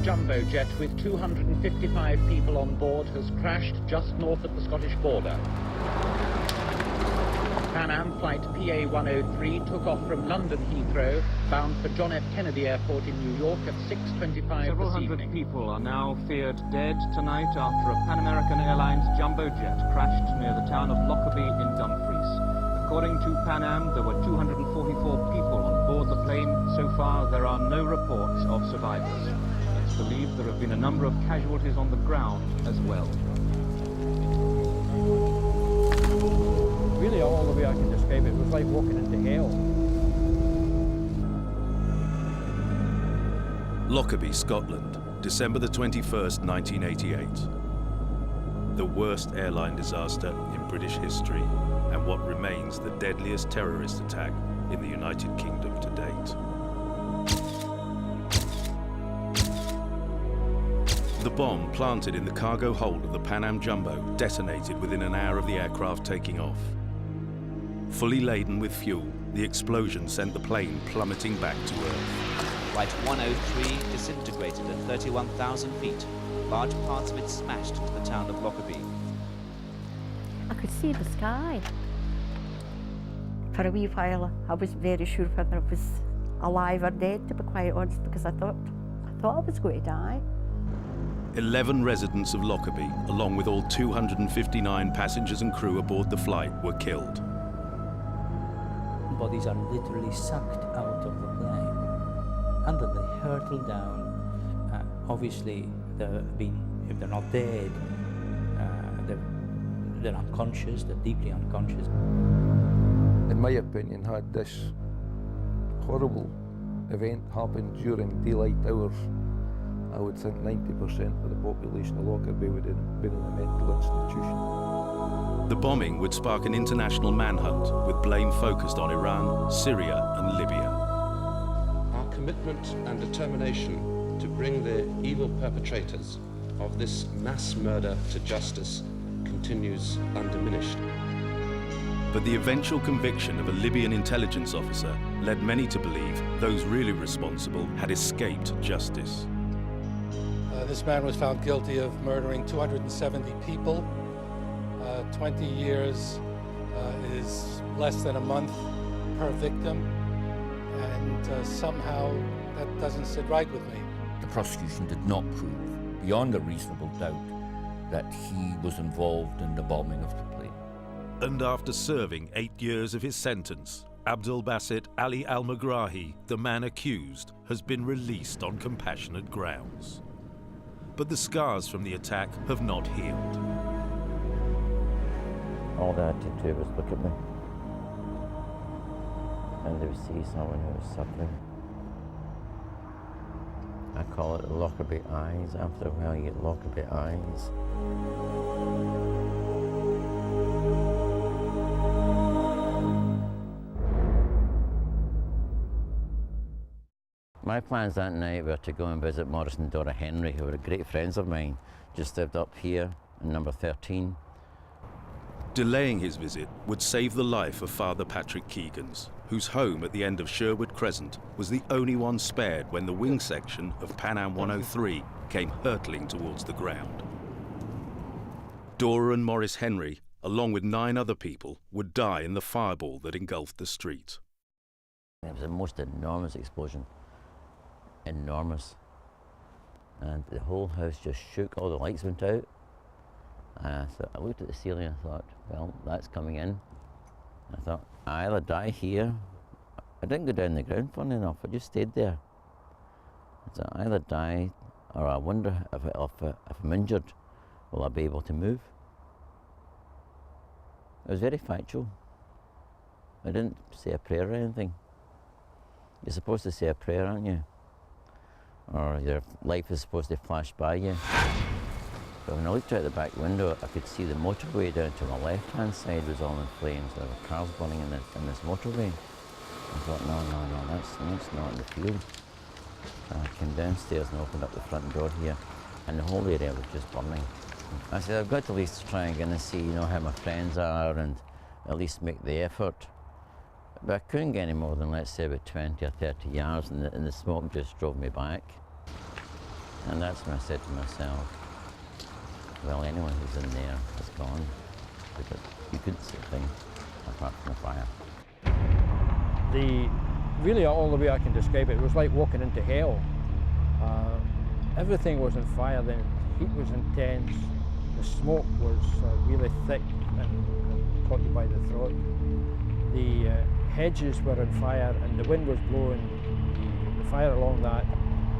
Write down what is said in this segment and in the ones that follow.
jumbo jet with 255 people on board has crashed just north of the Scottish border. Pan Am flight PA-103 took off from London Heathrow, bound for John F. Kennedy Airport in New York at 6:25 Several this hundred evening. people are now feared dead tonight after a Pan American Airlines jumbo jet crashed near the town of Lockerbiju in Dumfries. According to Pan Am, there were 244 people on board the plane. So far, there are no reports of survivors. It's believed there have been a number of casualties on the ground as well. Really, all the way I can describe it was like walking into hell. Lockerbie, Scotland, December the 21st, 1988. The worst airline disaster in British history and what remains the deadliest terrorist attack in the United Kingdom to date. The bomb planted in the cargo hold of the Pan Am Jumbo detonated within an hour of the aircraft taking off. Fully laden with fuel, the explosion sent the plane plummeting back to Earth. Flight 103 disintegrated at 31,000 feet. Large parts of it smashed into the town of Lockerbie. I could see the sky. For a wee while, I wasn't very sure whether I was alive or dead, to be quite honest, because I thought I was going to die. 11 residents of Lockerbie, along with all 259 passengers and crew aboard the flight, were killed. Bodies are literally sucked out of the plane, and then they hurtle down. Obviously, if they're not dead, they're unconscious, they're deeply unconscious. In my opinion, had this horrible event happened during daylight hours, I would think 90% of the population of Lockerbie would have been in a mental institution. The bombing would spark an international manhunt with blame focused on Iran, Syria and Libya. Our commitment and determination to bring the evil perpetrators of this mass murder to justice continues undiminished. But the eventual conviction of a Libyan intelligence officer led many to believe those really responsible had escaped justice. This man was found guilty of murdering 270 people. 20 years is less than a month per victim, and somehow that doesn't sit right with me. The prosecution did not prove, beyond a reasonable doubt, that he was involved in the bombing of the plane. And after serving 8 years of his sentence, Abdul Basit Ali Al-Megrahi, the man accused, has been released on compassionate grounds. But the scars from the attack have not healed. All they had to do was look at me, and they would see someone who was suffering. I call it the Lockerbie eyes. After a while, you get Lockerbie eyes. My plans that night were to go and visit Maurice and Dora Henry, who were great friends of mine, just lived up here in number 13. Delaying his visit would save the life of Father Patrick Keegan's, whose home at the end of Sherwood Crescent was the only one spared when the wing section of Pan Am 103 came hurtling towards the ground. Dora and Maurice Henry, along with 9 other people, would die in the fireball that engulfed the street. It was the most enormous explosion. Enormous. And the whole house just shook, all the lights went out. So I looked at the ceiling and I thought, well, that's coming in. I thought, I either die here. I didn't go down the ground, funny enough, I just stayed there. So I either die, or I wonder if I'm injured, will I be able to move? It was very factual. I didn't say a prayer or anything. You're supposed to say a prayer, aren't you? Or your life is supposed to flash by you. But when I looked out the back window, I could see the motorway down to my left-hand side was all in flames. There were cars burning in this motorway. I thought, no, that's not in the field. So I came downstairs and opened up the front door here, and the whole area was just burning. I said, I've got to at least try and get and see, how my friends are, and at least make the effort. But I couldn't get any more than, let's say, about 20 or 30 yards, and the smoke just drove me back. And that's when I said to myself, well, anyone who's in there is gone, because you couldn't see a thing apart from the fire. Really, all the way I can describe it was like walking into hell. Everything was on fire then, the heat was intense, the smoke was really thick and caught you by the throat. The hedges were on fire and the wind was blowing the fire along that,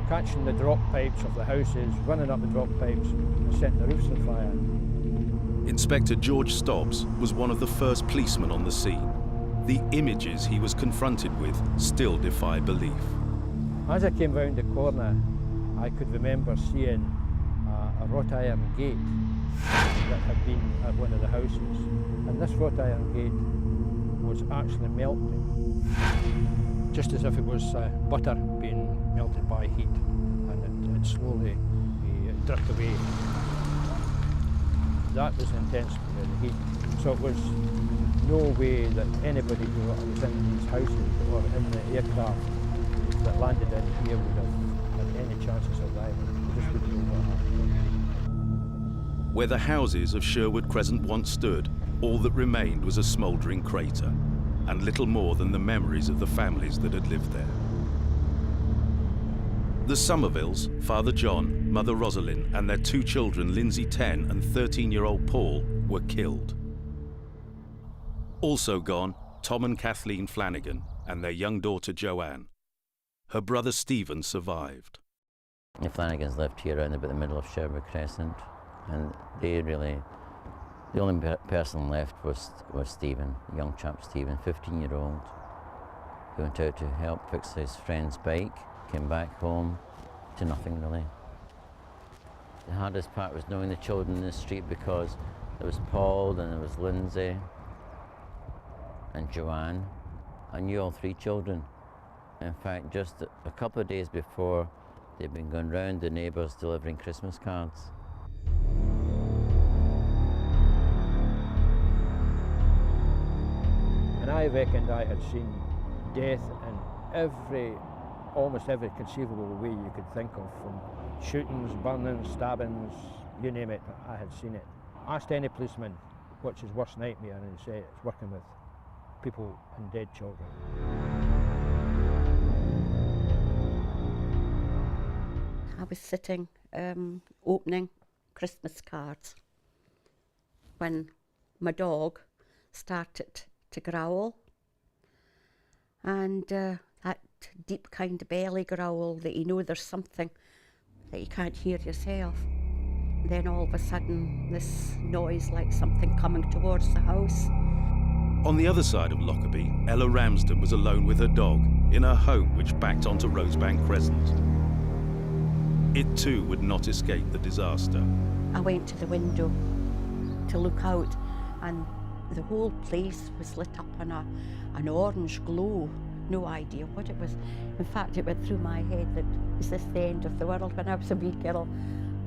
catching the drop pipes of the houses, running up the drop pipes and setting the roofs on fire. Inspector George Stobbs was one of the first policemen on the scene. The images he was confronted with still defy belief. As I came round the corner, I could remember seeing a wrought iron gate that had been at one of the houses. And this wrought iron gate was actually melting, just as if it was butter being melted by heat, and it slowly dripped away. That was intense, the heat. So it was no way that anybody who was in these houses or in the aircraft that landed in here would have had any chance of surviving. They just wouldn't know what happened. Where the houses of Sherwood Crescent once stood, all that remained was a smouldering crater, and little more than the memories of the families that had lived there. The Somervilles, Father John, Mother Rosalind, and their two children, Lindsay 10 and 13-year-old Paul, were killed. Also gone, Tom and Kathleen Flanagan and their young daughter Joanne. Her brother Stephen survived. The Flanagans lived here around about the middle of Sherwood Crescent, and the only person left was Stephen, young chap Stephen, 15-year-old, who went out to help fix his friend's bike, came back home to nothing really. The hardest part was knowing the children in the street, because there was Paul and there was Lindsay and Joanne. I knew all three children. In fact, just a couple of days before, they'd been going round the neighbours delivering Christmas cards. And I reckoned I had seen death in almost every conceivable way you could think of, from shootings, burnings, stabbings, you name it, I had seen it. Asked any policeman what's his worst nightmare, and he'd say it's working with people and dead children. I was sitting opening Christmas cards when my dog started to growl, and that deep kind of belly growl that you know there's something that you can't hear yourself. Then all of a sudden this noise like something coming towards the house. On the other side of Lockerbie, Ella Ramsden was alone with her dog in her home which backed onto Rosebank Crescent. It too would not escape the disaster. I went to the window to look out, and the whole place was lit up in an orange glow. No idea what it was. In fact, it went through my head that, is this the end of the world? When I was a wee girl,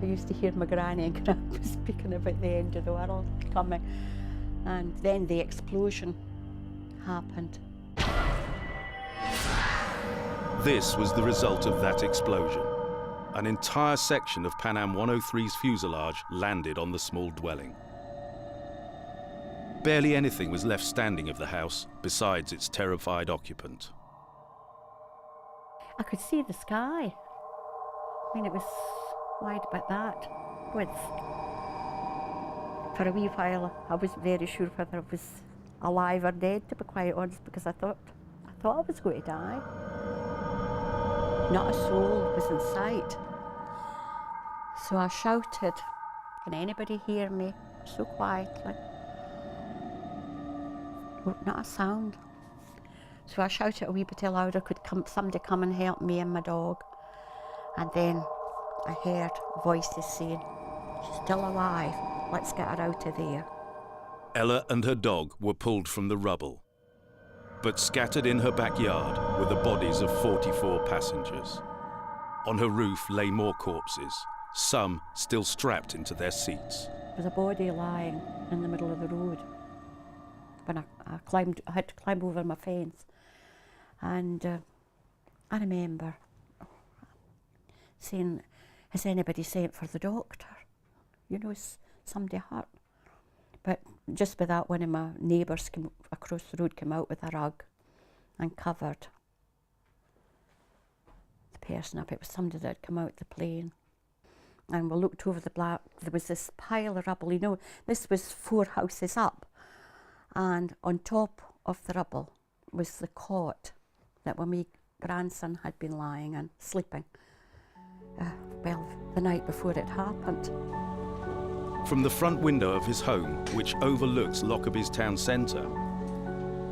I used to hear my granny and grandpa speaking about the end of the world coming. And then the explosion happened. This was the result of that explosion. An entire section of Pan Am 103's fuselage landed on the small dwelling. Barely anything was left standing of the house besides its terrified occupant. I could see the sky. I mean, it was wide about that width. For a wee while, I wasn't very sure whether I was alive or dead, to be quite honest, because I thought I was going to die. Not a soul was in sight. So I shouted, "Can anybody hear me?" So quietly. Not a sound. So I shouted a wee bit louder, could somebody come and help me and my dog? And then I heard voices saying, "She's still alive, let's get her out of there." Ella and her dog were pulled from the rubble. But scattered in her backyard were the bodies of 44 passengers. On her roof lay more corpses, some still strapped into their seats. There was a body lying in the middle of the road. When I had to climb over my fence, and I remember saying, has anybody sent for the doctor? You know, is somebody hurt? But just with that, one of my neighbours came across the road, came out with a rug and covered the person up. It was somebody that had come out the plane. And we looked over the black, there was this pile of rubble. You know, this was 4 houses up. And on top of the rubble was the cot that my grandson had been lying and sleeping. Well, the night before it happened. From the front window of his home, which overlooks Lockerby's town centre,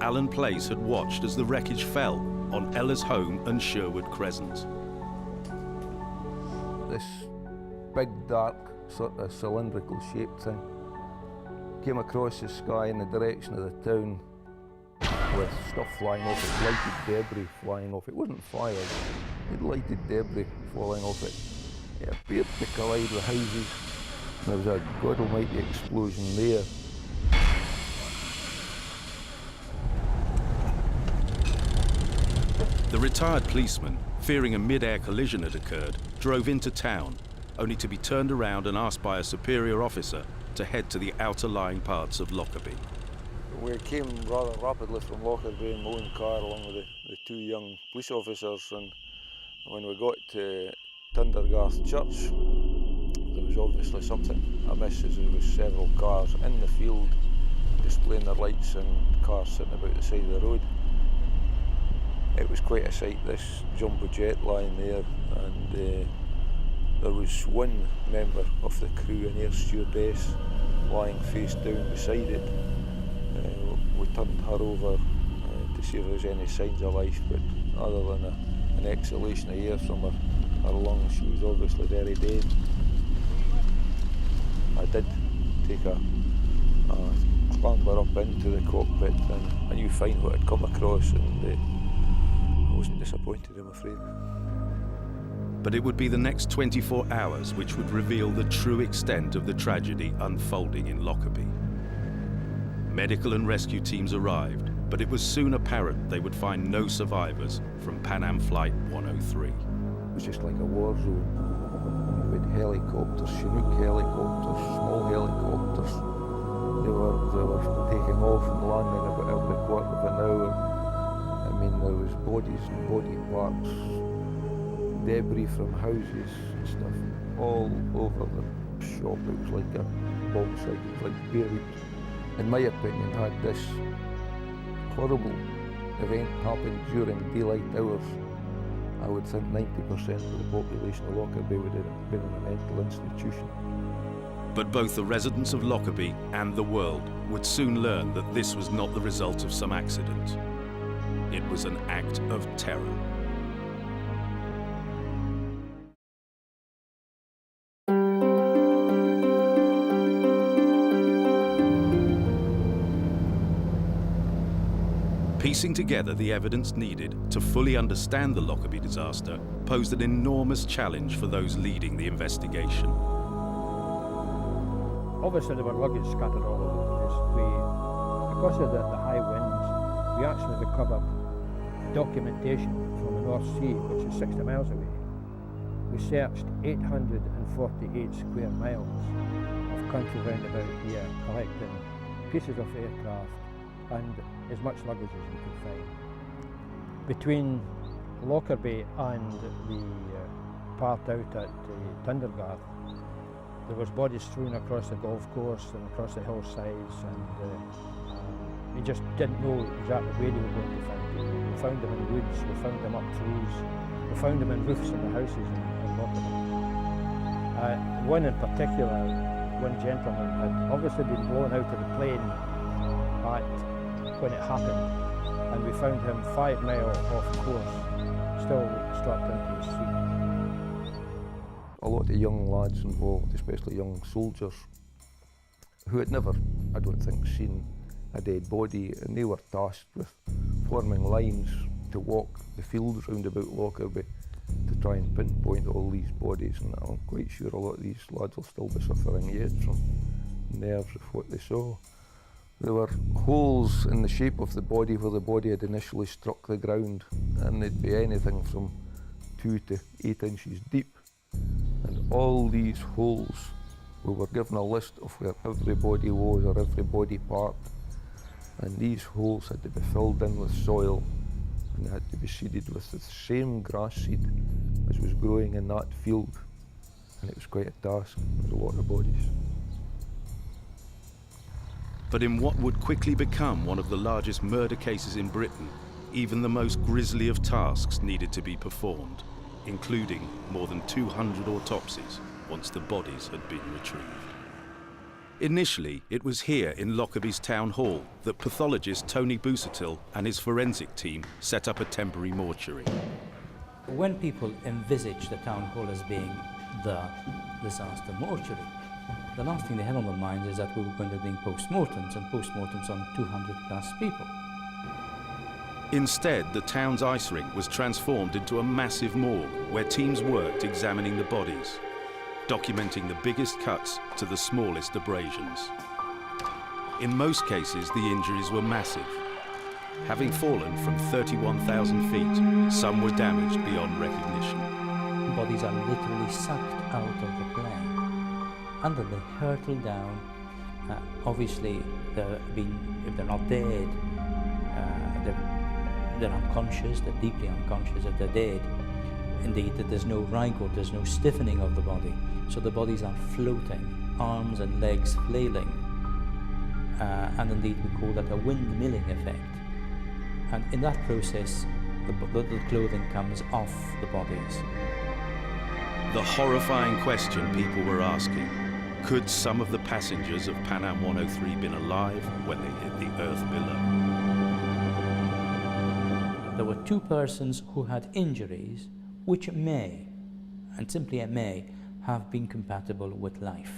Alan Place had watched as the wreckage fell on Ella's home and Sherwood Crescent. This big, dark, sort of cylindrical shaped thing came across the sky in the direction of the town with stuff flying off it, lighted debris flying off it. It wasn't fire, it had lighted debris falling off it. It appeared to collide with houses. There was a god almighty explosion there. The retired policeman, fearing a mid-air collision had occurred, drove into town, only to be turned around and asked by a superior officer to head to the outer lying parts of Lockerbie. We came rather rapidly from Lockerbie in my own car along with the 2 young police officers, and when we got to Tundergarth Church, there was obviously something amiss, as there was several cars in the field displaying their lights and cars sitting about the side of the road. It was quite a sight, this jumbo jet lying there, and there was one member of the crew, an air stewardess, lying face down beside it. We turned her over to see if there was any signs of life, but other than an exhalation of air from her lungs, she was obviously very dead. I did take a clamber up into the cockpit, and I knew fine what had come across, and I wasn't disappointed, I'm afraid. But it would be the next 24 hours which would reveal the true extent of the tragedy unfolding in Lockerbie. Medical and rescue teams arrived, but it was soon apparent they would find no survivors from Pan Am Flight 103. It was just like a war zone. We had helicopters, Chinook helicopters, small helicopters. They were taking off and landing about every quarter of an hour. I mean, there was bodies and body parts, debris from houses and stuff all over the shop. It was like a bomb site, it was like Beirut. In my opinion, had this horrible event happened during daylight hours, I would think 90% of the population of Lockerbie would have been in a mental institution. But both the residents of Lockerbie and the world would soon learn that this was not the result of some accident. It was an act of terror. Piecing together the evidence needed to fully understand the Lockerbie disaster posed an enormous challenge for those leading the investigation. Obviously there were luggage scattered all over the place. Because of the high winds, we actually recovered documentation from the North Sea, which is 60 miles away. We searched 848 square miles of country round about here, collecting pieces of aircraft and as much luggage as we could find. Between Lockerbie and the part out at Tundergarth, there was bodies strewn across the golf course and across the hillsides, and we just didn't know exactly where they were going to find people. We found them in woods, we found them up trees, we found them in roofs in the houses in Lockerbie. One in particular, one gentleman had obviously been blown out of the plane when it happened, and we found him 5 miles off course, still strapped into his seat. A lot of young lads involved, especially young soldiers, who had never, I don't think, seen a dead body, and they were tasked with forming lines to walk the fields round about Lockerbie to try and pinpoint all these bodies, and I'm quite sure a lot of these lads will still be suffering yet from nerves of what they saw. There were holes in the shape of the body where the body had initially struck the ground, and they'd be anything from 2 to 8 inches deep. And all these holes, we were given a list of where every body was or every body part, and these holes had to be filled in with soil, and they had to be seeded with the same grass seed as was growing in that field, and it was quite a task. There was a lot of bodies. But in what would quickly become one of the largest murder cases in Britain, even the most grisly of tasks needed to be performed, including more than 200 autopsies once the bodies had been retrieved. Initially, it was here in Lockerby's town hall that pathologist Tony Busuttil and his forensic team set up a temporary mortuary. When people envisage the town hall as being the disaster mortuary, the last thing they had on their minds is that we were going to be doing post-mortems, and post-mortems on 200 plus people. Instead, the town's ice rink was transformed into a massive morgue where teams worked examining the bodies, documenting the biggest cuts to the smallest abrasions. In most cases, the injuries were massive. Having fallen from 31,000 feet, some were damaged beyond recognition. Bodies are literally sucked out of the plane, and then they hurtle down. Obviously, if they're not dead, they're unconscious, they're deeply unconscious if they're dead. Indeed, that there's no rigor, there's no stiffening of the body, so the bodies are floating, arms and legs flailing, and indeed we call that a windmilling effect. And in that process, the clothing comes off the bodies. The horrifying question people were asking: could some of the passengers of Pan Am 103 been alive when they hit the earth below? There were two persons who had injuries which may, and simply may, have been compatible with life.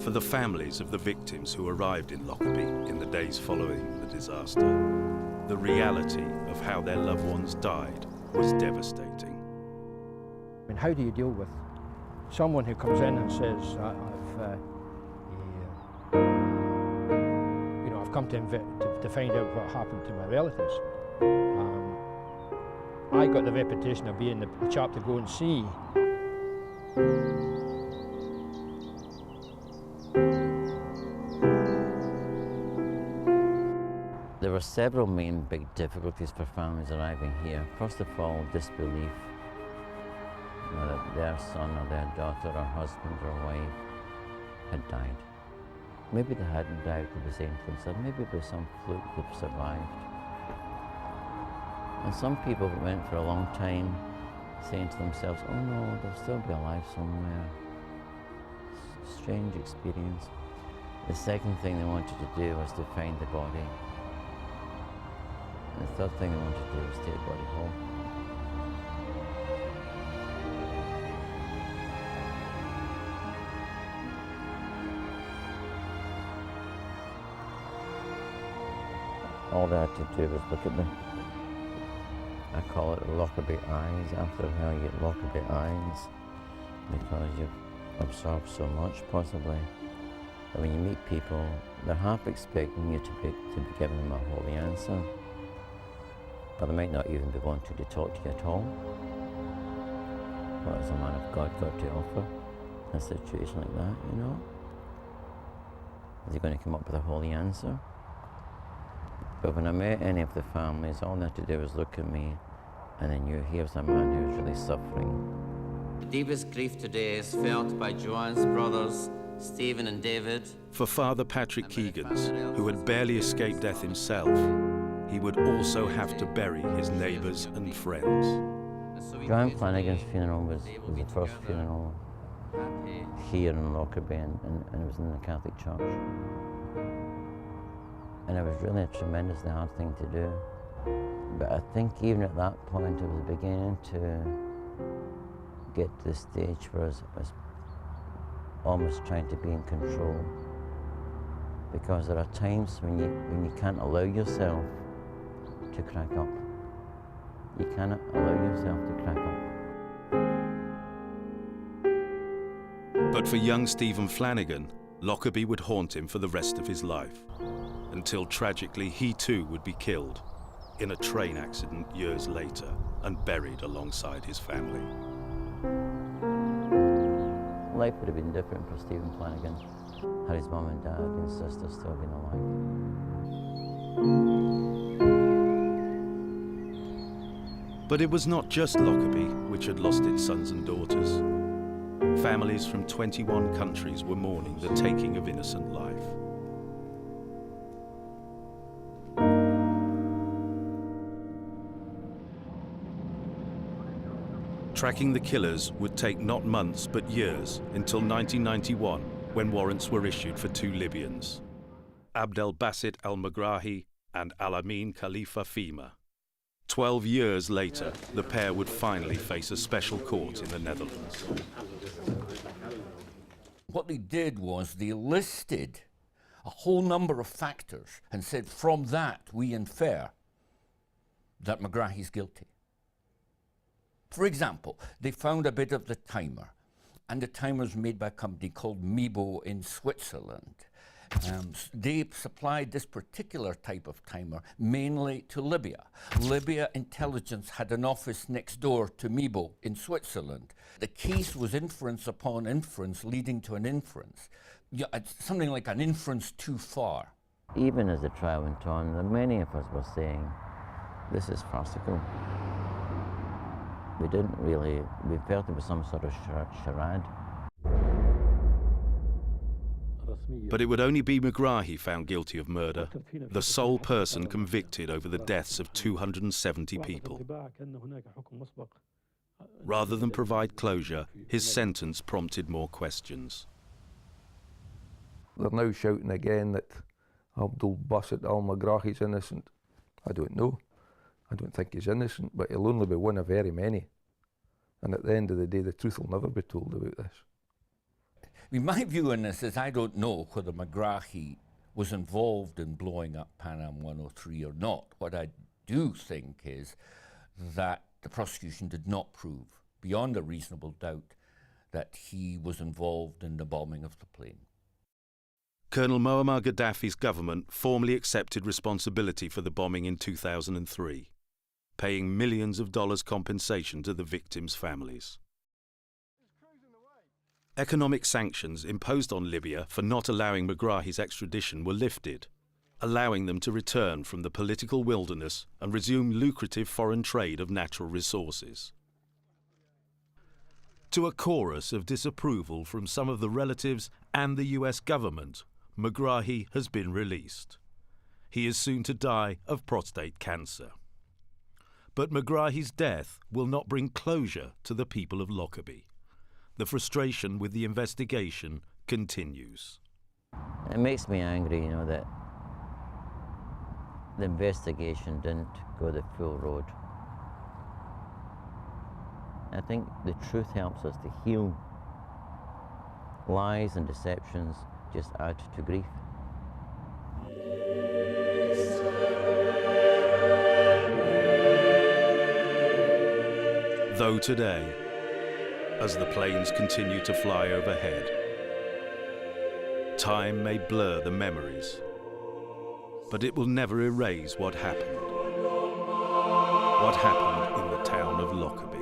For the families of the victims who arrived in Lockerbie in the days following the disaster, the reality of how their loved ones died was devastating. I mean, how do you deal with someone who comes in and says, I've come to find out what happened to my relatives. I got the reputation of being the chap to go and see. There were several main big difficulties for families arriving here. First of all, disbelief that their son or their daughter or husband or wife had died. Maybe they hadn't died of the same themselves, maybe it was some fluke they've survived. And some people went for a long time saying to themselves, oh no, they'll still be alive somewhere. Strange experience. The second thing they wanted to do was to find the body. And the third thing they wanted to do was take the body home. All they had to do was look at me. I call it the Lockerbie eyes. After a while you get Lockerbie eyes because you've absorbed so much possibly. And when you meet people, they're half expecting you to be giving them a holy answer. But they might not even be wanting to talk to you at all. What has a man of God got to offer in a situation like that, you know? Is he going to come up with a holy answer? But when I met any of the families, all they had to do was look at me and they knew he was a man who was really suffering. The deepest grief today is felt by Joanne's brothers, Stephen and David. For Father Patrick Keegans, who had barely escaped death himself, he would also have to bury his neighbours and friends. John Flanagan's funeral was the first funeral here in Lockerbie, and it was in the Catholic Church. And it was really a tremendously hard thing to do. But I think even at that point I was beginning to get to the stage where I was almost trying to be in control. Because there are times when you can't allow yourself to crack up. You cannot allow yourself to crack up. But for young Stephen Flanagan, Lockerbie would haunt him for the rest of his life, until tragically he too would be killed in a train accident years later and buried alongside his family. Life would have been different for Stephen Flanagan had his mum and dad and sister still been alive. But it was not just Lockerbie which had lost its sons and daughters. Families from 21 countries were mourning the taking of innocent life. Tracking the killers would take not months but years until 1991, when warrants were issued for two Libyans, Abdelbasit al-Megrahi and Al-Amin Khalifa Fima. 12 years later, the pair would finally face a special court in the Netherlands. What they did was they listed a whole number of factors and said, from that we infer that Megrahi's guilty. For example, they found a bit of the timer, and the timer was made by a company called Mibo in Switzerland. They supplied this particular type of timer mainly to Libya. Libya intelligence had an office next door to Mibo in Switzerland. The case was inference upon inference leading to an inference. Yeah, it's something like an inference too far. Even as the trial went on, many of us were saying, this is farcical. We felt it was some sort of charade. But it would only be Megrahi found guilty of murder, the sole person convicted over the deaths of 270 people. Rather than provide closure, his sentence prompted more questions. They're now shouting again that Abdelbasit al-Megrahi's innocent. I don't know. I don't think he's innocent, but he'll only be one of very many. And at the end of the day, the truth will never be told about this. I mean, my view on this is I don't know whether Megrahi was involved in blowing up Pan Am 103 or not. What I do think is that the prosecution did not prove, beyond a reasonable doubt, that he was involved in the bombing of the plane. Colonel Muammar Gaddafi's government formally accepted responsibility for the bombing in 2003, paying millions of dollars compensation to the victims' families. Economic sanctions imposed on Libya for not allowing Megrahi's extradition were lifted, allowing them to return from the political wilderness and resume lucrative foreign trade of natural resources. To a chorus of disapproval from some of the relatives and the US government, Megrahi has been released. He is soon to die of prostate cancer. But Megrahi's death will not bring closure to the people of Lockerbie. The frustration with the investigation continues. It makes me angry, that the investigation didn't go the full road. I think the truth helps us to heal. Lies and deceptions just add to grief. Though today, as the planes continue to fly overhead, time may blur the memories, but it will never erase what happened. What happened in the town of Lockerbie.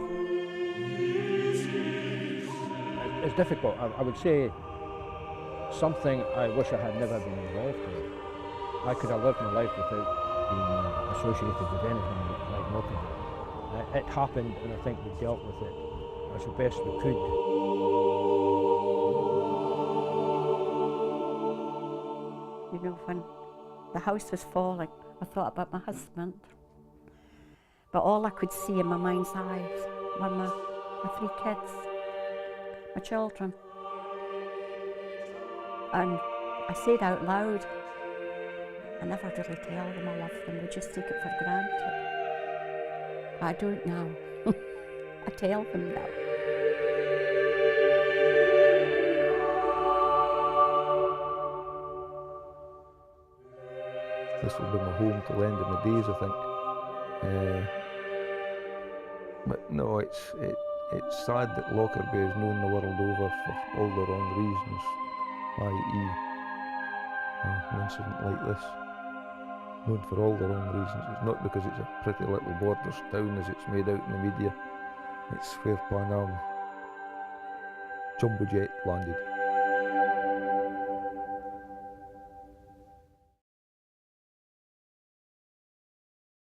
It's difficult. I would say something I wish I had never been involved in. I could have lived my life without being associated with anything like Lockerbie. It happened, and I think we dealt with it as the best we could. When the house was falling, I thought about my husband. But all I could see in my mind's eyes were my 3 kids, my children. And I said out loud, I never really tell them I love them, they just take it for granted. I don't now. I tell them now. This will be my home till the end of my days, I think. But no, it's sad that Lockerbie is known the world over for all the wrong reasons, i.e. an incident like this. known for all the wrong reasons. It's not because it's a pretty little borders town as it's made out in the media. It's where Pan Am jumbo jet landed.